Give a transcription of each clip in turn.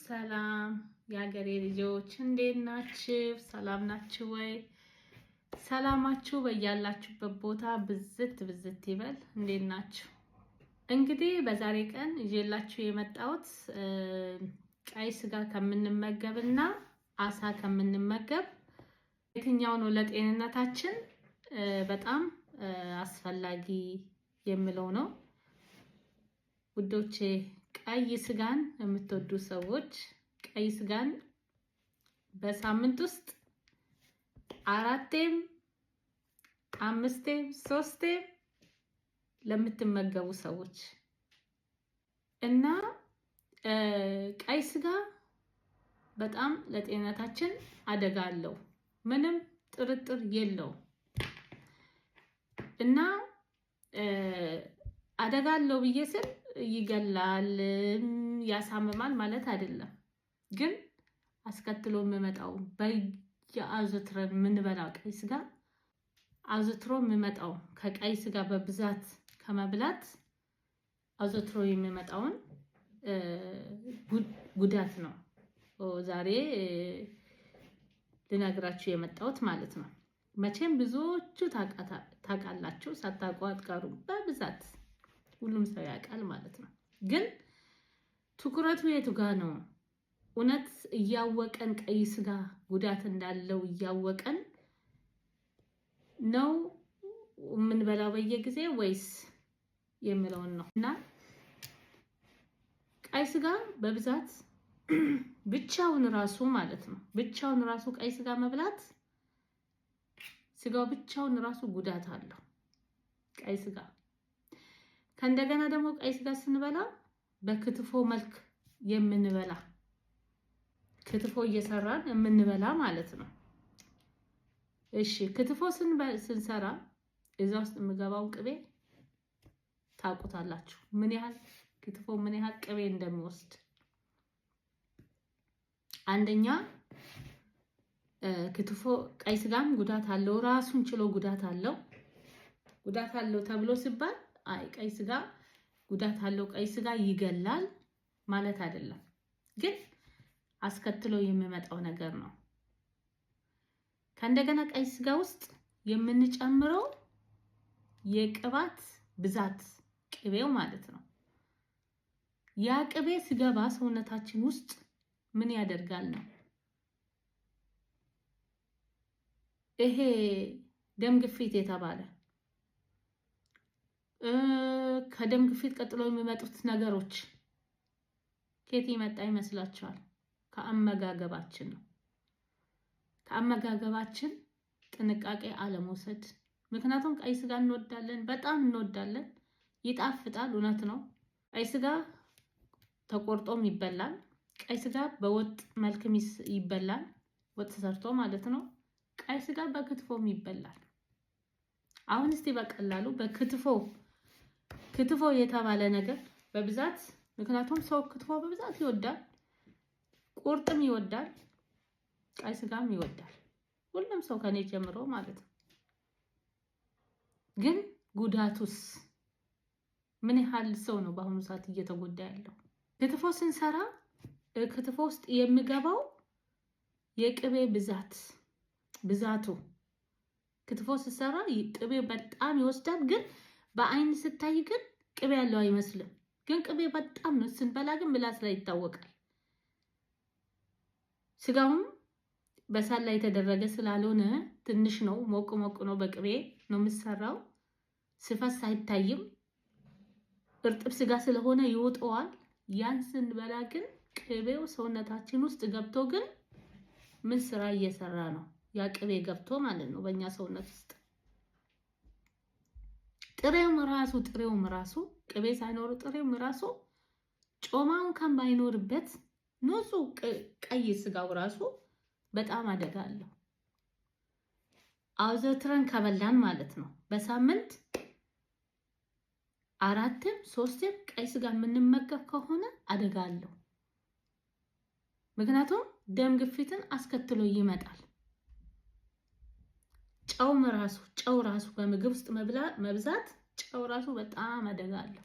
ሰላም የሀገሬ ልጆች እንዴት ናችሁ? ሰላም ናችሁ ወይ? ሰላማችሁ በያላችሁበት ቦታ ብዝት ብዝት ይበል። እንዴት ናችሁ? እንግዲህ በዛሬ ቀን ይዤላችሁ የመጣሁት ቀይ ስጋ ከምንመገብና አሳ ከምንመገብ የትኛው ነው ለጤንነታችን በጣም አስፈላጊ የሚለው ነው። ውዶቼ ቀይ ስጋን የምትወዱ ሰዎች ቀይ ስጋን በሳምንት ውስጥ 4ቴም 5ቴም 3ቴም ለምትመገቡ ሰዎች እና ቀይ ስጋ በጣም ለጤንነታችን አደጋ አለው፣ ምንም ጥርጥር የለው እና አደጋ አለው ብዬ ስል ይገላል ያሳምማል ማለት አይደለም። ግን አስከትሎ የሚመጣው በየአዘውትረን የምንበላው ቀይ ስጋ አዘውትሮ የሚመጣው ከቀይ ስጋ በብዛት ከመብላት አዘውትሮ የሚመጣውን ጉዳት ነው ዛሬ ልነግራችሁ የመጣሁት ማለት ነው። መቼም ብዙዎቹ ታውቃላችሁ፣ ሳታውቁ አትቀሩም። በብዛት ሁሉም ሰው ያውቃል ማለት ነው። ግን ትኩረቱ የቱ ጋር ነው? እውነት እያወቀን ቀይ ስጋ ጉዳት እንዳለው እያወቀን ነው የምንበላው በየጊዜ ወይስ የሚለውን ነው። እና ቀይ ስጋ በብዛት ብቻውን ራሱ ማለት ነው ብቻውን ራሱ ቀይ ስጋ መብላት ስጋው ብቻውን ራሱ ጉዳት አለው ቀይ ስጋ። ከእንደገና ደግሞ ቀይ ስጋ ስንበላ በክትፎ መልክ የምንበላ ክትፎ እየሰራን የምንበላ ማለት ነው። እሺ ክትፎ ስንሰራ እዛ ውስጥ የምገባውን ቅቤ ታውቁታላችሁ፣ ምን ያህል ክትፎ ምን ያህል ቅቤ እንደሚወስድ። አንደኛ ክትፎ ቀይ ስጋም ጉዳት አለው፣ ራሱን ችሎ ጉዳት አለው ተብሎ ሲባል አይ ቀይ ስጋ ጉዳት አለው ቀይ ስጋ ይገላል ማለት አይደለም። ግን አስከትሎ የሚመጣው ነገር ነው። ከእንደገና ቀይ ስጋ ውስጥ የምንጨምረው የቅባት ብዛት ቅቤው ማለት ነው። ያ ቅቤ ሲገባ ሰውነታችን ውስጥ ምን ያደርጋል ነው? ይሄ ደም ግፊት የተባለ ከደም ግፊት ቀጥሎ የሚመጡት ነገሮች ከየት ይመጣ ይመስላችኋል? ከአመጋገባችን ነው። ከአመጋገባችን ጥንቃቄ አለመውሰድ። ምክንያቱም ቀይ ስጋ እንወዳለን፣ በጣም እንወዳለን፣ ይጣፍጣል፣ እውነት ነው። ቀይ ስጋ ተቆርጦም ይበላል። ቀይ ስጋ በወጥ መልክም ይበላል፣ ወጥ ተሰርቶ ማለት ነው። ቀይ ስጋ በክትፎም ይበላል። አሁን እስቲ በቀላሉ ክትፎ የተባለ ነገር በብዛት ምክንያቱም ሰው ክትፎ በብዛት ይወዳል፣ ቁርጥም ይወዳል፣ ቀይ ስጋም ይወዳል፣ ሁሉም ሰው ከኔ ጀምሮ ማለት ነው። ግን ጉዳቱስ ምን ያህል ሰው ነው በአሁኑ ሰዓት እየተጎዳ ያለው? ክትፎ ስንሰራ ክትፎ ውስጥ የሚገባው የቅቤ ብዛቱ ክትፎ ሲሰራ ቅቤ በጣም ይወስዳል። ግን በአይን ስታይ ግን ቅቤ ያለው አይመስልም። ግን ቅቤ በጣም ነው። ስንበላ ግን ምላስ ላይ ይታወቃል። ስጋውም በሳል ላይ የተደረገ ስላልሆነ ትንሽ ነው፣ ሞቅ ነው፣ በቅቤ ነው የሚሰራው። ሲፈስ አይታይም። እርጥብ ስጋ ስለሆነ ይወጣዋል። ያን ስንበላ ግን ቅቤው ሰውነታችን ውስጥ ገብቶ ግን ምን ስራ እየሰራ ነው? ያ ቅቤ ገብቶ ማለት ነው በእኛ ሰውነት ውስጥ ጥሬውም ራሱ ቅቤ ሳይኖር ጥሬውም ራሱ ጮማውን ከም ባይኖርበት ንጹህ ቀይ ስጋው ራሱ በጣም አደጋ አለው። አዘውትረን ከበላን ማለት ነው በሳምንት 4ቴም 3ቴም ቀይ ስጋ የምንመገብ ከሆነ አደጋ አለው። ምክንያቱም ደም ግፊትን አስከትሎ ይመጣል። ጨው ራሱ በምግብ ውስጥ መብዛት ጨው ራሱ በጣም አደጋ አለው።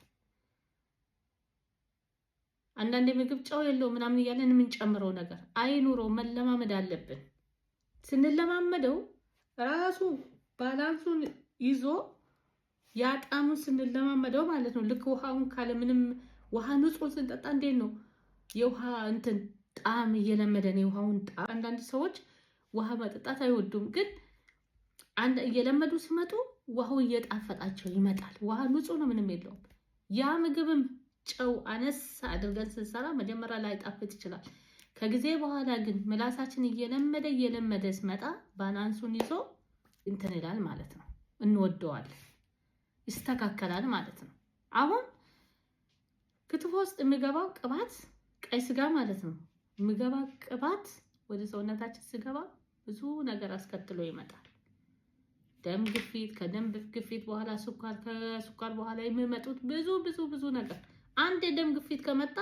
አንዳንዴ ምግብ ጨው የለው ምናምን እያለን የምንጨምረው ነገር አይኑረው። መለማመድ አለብን። ስንለማመደው ራሱ ባላንሱን ይዞ ያጣሙን ስንለማመደው ማለት ነው። ልክ ውሃውን ካለ ምንም ውሃ ንጹህ ስንጠጣ እንዴት ነው የውሃ እንትን ጣዕም እየለመደን የውሃውን ጣዕም። አንዳንድ ሰዎች ውሃ መጠጣት አይወዱም፣ ግን እየለመዱ ሲመጡ ውሃው እየጣፈጣቸው ይመጣል። ውሃ ንጹህ ነው፣ ምንም የለውም። ያ ምግብም ጨው አነስ አድርገን ስንሰራ መጀመሪያ ላይ ጣፍጥ ይችላል። ከጊዜ በኋላ ግን ምላሳችን እየለመደ ሲመጣ ባላንሱን ይዞ እንትን ይላል ማለት ነው። እንወደዋለን፣ ይስተካከላል ማለት ነው። አሁን ክትፎ ውስጥ የሚገባው ቅባት ቀይ ስጋ ማለት ነው። የሚገባ ቅባት ወደ ሰውነታችን ሲገባ ብዙ ነገር አስከትሎ ይመጣል። ደም ግፊት፣ ከደም ግፊት በኋላ ስኳር፣ ከስኳር በኋላ የሚመጡት ብዙ ነገር። አንድ የደም ግፊት ከመጣ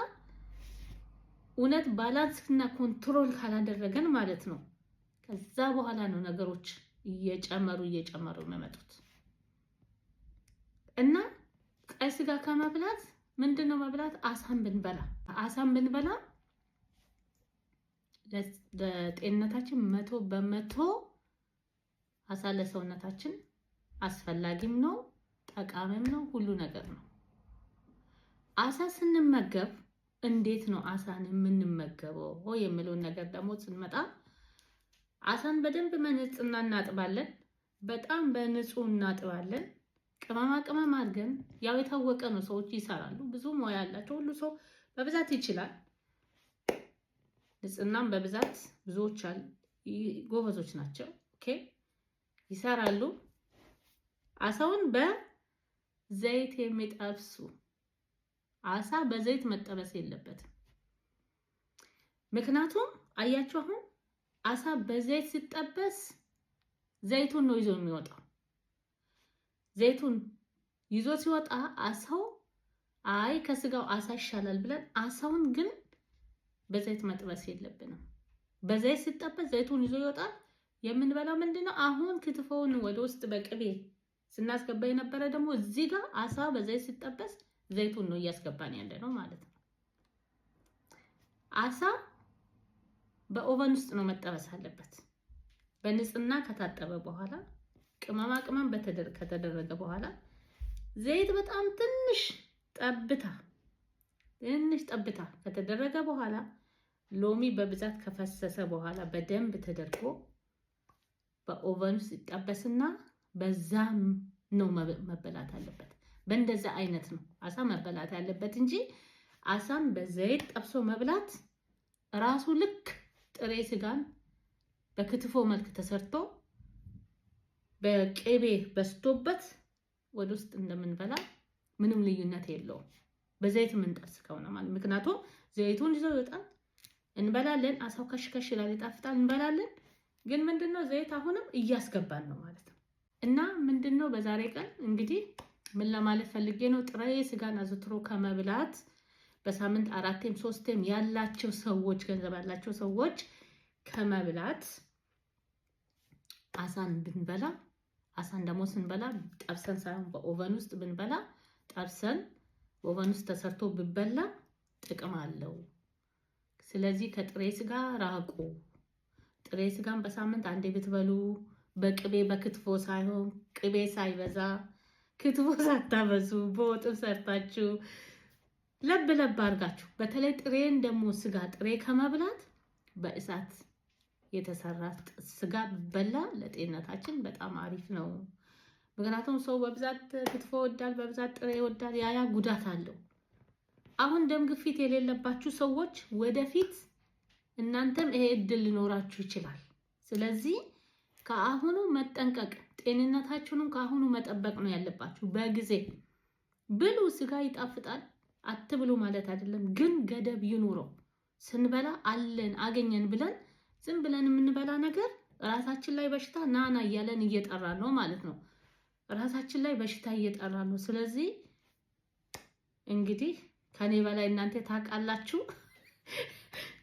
እውነት ባላንስ እና ኮንትሮል ካላደረገን ማለት ነው፣ ከዛ በኋላ ነው ነገሮች እየጨመሩ የሚመጡት። እና ቀይ ስጋ ከመብላት ምንድነው መብላት? አሳን ብንበላ ለጤንነታችን 100% አሳ ለሰውነታችን አስፈላጊም ነው፣ ጠቃሚም ነው፣ ሁሉ ነገር ነው። አሳ ስንመገብ እንዴት ነው አሳን የምንመገበው የሚለውን ነገር ደግሞ ስንመጣ አሳን በደንብ በንጽህና እናጥባለን። በጣም በንጹህ እናጥባለን። ቅመማ ቅመም አድርገን ያው የታወቀ ነው፣ ሰዎች ይሰራሉ። ብዙ ሙያ ያላቸው ሁሉ ሰው በብዛት ይችላል። ንጽህናም በብዛት ብዙዎች ጎበዞች ናቸው። ኦኬ ይሰራሉ። አሳውን በዘይት የሚጠብሱ፣ አሳ በዘይት መጠበስ የለበትም። ምክንያቱም አያችሁ አሁን አሳ በዘይት ሲጠበስ ዘይቱን ነው ይዞ የሚወጣው። ዘይቱን ይዞ ሲወጣ አሳው አይ ከስጋው አሳ ይሻላል ብለን አሳውን ግን በዘይት መጥበስ የለብንም። በዘይት ሲጠበስ ዘይቱን ይዞ ይወጣል። የምንበላው ምንድነው? አሁን ክትፎውን ወደ ውስጥ በቅቤ ስናስገባ የነበረ ደግሞ እዚህ ጋር አሳ በዘይት ሲጠበስ ዘይቱን ነው እያስገባን ያለ ነው ማለት ነው። አሳ በኦቨን ውስጥ ነው መጠበስ አለበት። በንጽህና ከታጠበ በኋላ ቅመማ ቅመም ከተደረገ በኋላ ዘይት በጣም ትንሽ ጠብታ ከተደረገ በኋላ ሎሚ በብዛት ከፈሰሰ በኋላ በደንብ ተደርጎ በኦቨን ውስጥ ይጠበስና በዛም ነው መበላት አለበት። በእንደዛ አይነት ነው አሳ መበላት ያለበት እንጂ አሳም በዘይት ጠብሶ መብላት ራሱ ልክ ጥሬ ስጋን በክትፎ መልክ ተሰርቶ በቅቤ በስቶበት ወደ ውስጥ እንደምንበላ ምንም ልዩነት የለውም። በዘይት የምንጠብስ ከሆነ ማለት ምክንያቱም ዘይቱን ይዞ ይወጣል፣ እንበላለን። አሳው ከሽከሽ ይላል፣ ይጣፍጣል፣ እንበላለን። ግን ምንድነው ዘይት አሁንም እያስገባን ነው ማለት ነው። እና ምንድነው በዛሬ ቀን እንግዲህ ምን ለማለት ፈልጌ ነው፣ ጥሬ ስጋን አዘውትሮ ከመብላት በሳምንት 4ቴም 3ቴም ያላቸው ሰዎች ገንዘብ ያላቸው ሰዎች ከመብላት አሳን ብንበላ፣ አሳን ደግሞ ስንበላ ጠብሰን ሳይሆን በኦቨን ውስጥ ብንበላ፣ ጠብሰን በኦቨን ውስጥ ተሰርቶ ብበላ ጥቅም አለው። ስለዚህ ከጥሬ ስጋ ራቁ። ጥሬ ስጋን በሳምንት አንዴ ብትበሉ በቅቤ በክትፎ ሳይሆን ቅቤ ሳይበዛ ክትፎ ሳታበዙ በወጥም ሰርታችሁ ለብ አድርጋችሁ፣ በተለይ ጥሬን ደግሞ ስጋ ጥሬ ከመብላት በእሳት የተሰራ ስጋ ብበላ ለጤንነታችን በጣም አሪፍ ነው። ምክንያቱም ሰው በብዛት ክትፎ ይወዳል፣ በብዛት ጥሬ ይወዳል። ያ ጉዳት አለው። አሁን ደም ግፊት የሌለባችሁ ሰዎች ወደፊት እናንተም ይሄ እድል ሊኖራችሁ ይችላል። ስለዚህ ከአሁኑ መጠንቀቅ፣ ጤንነታችሁንም ከአሁኑ መጠበቅ ነው ያለባችሁ። በጊዜ ብሉ። ስጋ ይጣፍጣል፣ አትብሉ ማለት አይደለም፣ ግን ገደብ ይኑረው። ስንበላ አለን አገኘን ብለን ዝም ብለን የምንበላ ነገር ራሳችን ላይ በሽታ ናና እያለን እየጠራ ነው ማለት ነው። ራሳችን ላይ በሽታ እየጠራ ነው። ስለዚህ እንግዲህ ከኔ በላይ እናንተ ታውቃላችሁ።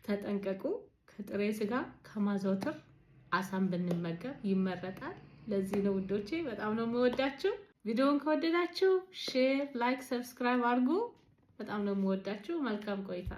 ተጠንቀቁ። ከጥሬ ስጋ ከማዘውተር አሳን ብንመገብ ይመረጣል። ለዚህ ነው ውዶቼ፣ በጣም ነው የምወዳችሁ። ቪዲዮውን ከወደዳችሁ ሼር፣ ላይክ፣ ሰብስክራይብ አድርጉ። በጣም ነው የምወዳችሁ። መልካም ቆይታ